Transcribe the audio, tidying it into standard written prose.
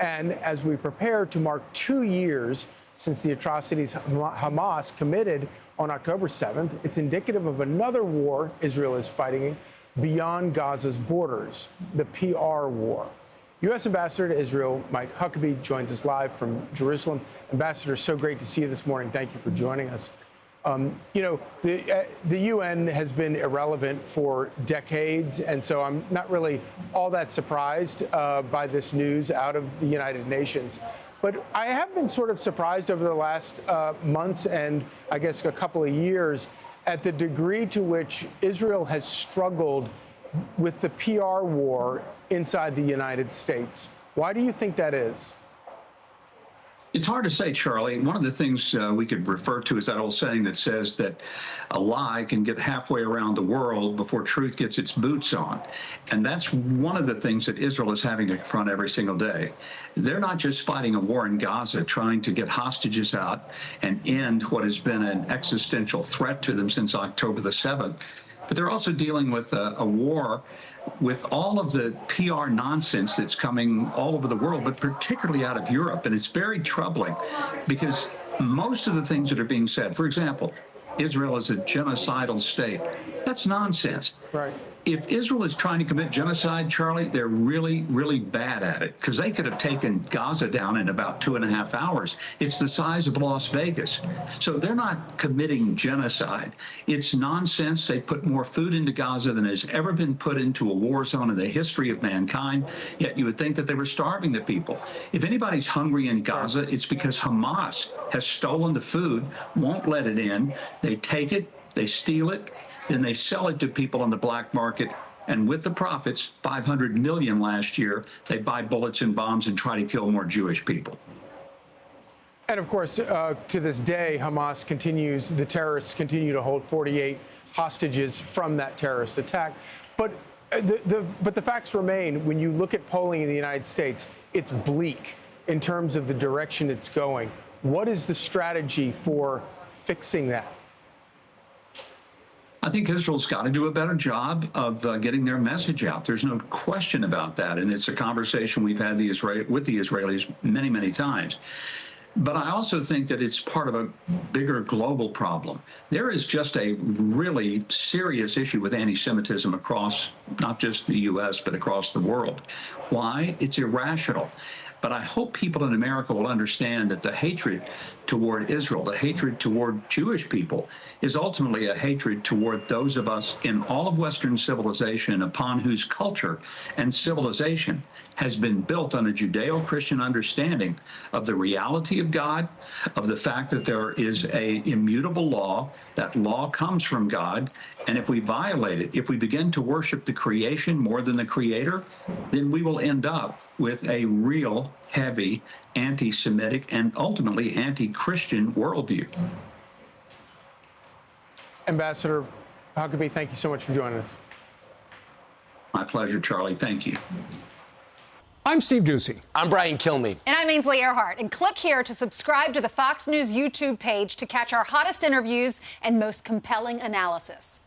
And as we prepare to mark 2 years since the atrocities Hamas committed on October 7th, it's indicative of another war Israel is fighting beyond Gaza's borders, the PR war. U.S. Ambassador to Israel, Mike Huckabee, joins us live from Jerusalem. Ambassador, so great to see you this morning. Thank you for joining us. The UN has been irrelevant for decades, and so I'm not really all that surprised by this news out of the United Nations. But I have been sort of surprised over the last months and I guess a couple of years at the degree to which Israel has struggled with the PR war inside the United States. Why do you think that is? It's hard to say, Charlie. One of the things we could refer to is that old saying that says that a lie can get halfway around the world before truth gets its boots on. And that's one of the things that Israel is having to confront every single day. They're not just fighting a war in Gaza, trying to get hostages out and end what has been an existential threat to them since October the 7th, but they're also dealing with a war with all of the PR nonsense that's coming all over the world, but particularly out of Europe. And it's very troubling because most of the things that are being said, for example, Israel is a genocidal state. That's nonsense. Right. If Israel is trying to commit genocide, Charlie, they're really, really bad at it because they could have taken Gaza down in about 2.5 hours. It's the size of Las Vegas. So they're not committing genocide. It's nonsense. They put more food into Gaza than has ever been put into a war zone in the history of mankind. Yet you would think that they were starving the people. If anybody's hungry in Gaza, it's because Hamas has stolen the food, won't let it in. They take it, they steal it, then they sell it to people on the black market. And with the profits, 500 million last year, they buy bullets and bombs and try to kill more Jewish people. And of course, to this day, Hamas continues, the terrorists continue to hold 48 hostages from that terrorist attack. But the facts remain, when you look at polling in the United States, it's bleak in terms of the direction it's going. What is the strategy for fixing that? I think Israel's got to do a better job of getting their message out. There's no question about that. And it's a conversation we've had with the Israelis many, many times. But I also think that it's part of a bigger global problem. There is just a really serious issue with anti-Semitism across not just the U.S., but across the world. Why? It's irrational. But I hope people in America will understand that the hatred toward Israel, the hatred toward Jewish people, is ultimately a hatred toward those of us in all of Western civilization upon whose culture and civilization has been built on a Judeo-Christian understanding of the reality of God, of the fact that there is an immutable law. That law comes from God, and if we violate it, if we begin to worship the creation more than the Creator, then we will end up with a real heavy anti-Semitic and ultimately anti-Christian worldview. Ambassador Huckabee, thank you so much for joining us. My pleasure, Charlie. Thank you. I'm Steve Doocy. I'm Brian Kilmeade. And I'm Ainsley Earhart. And click here to subscribe to the Fox News YouTube page to catch our hottest interviews and most compelling analysis.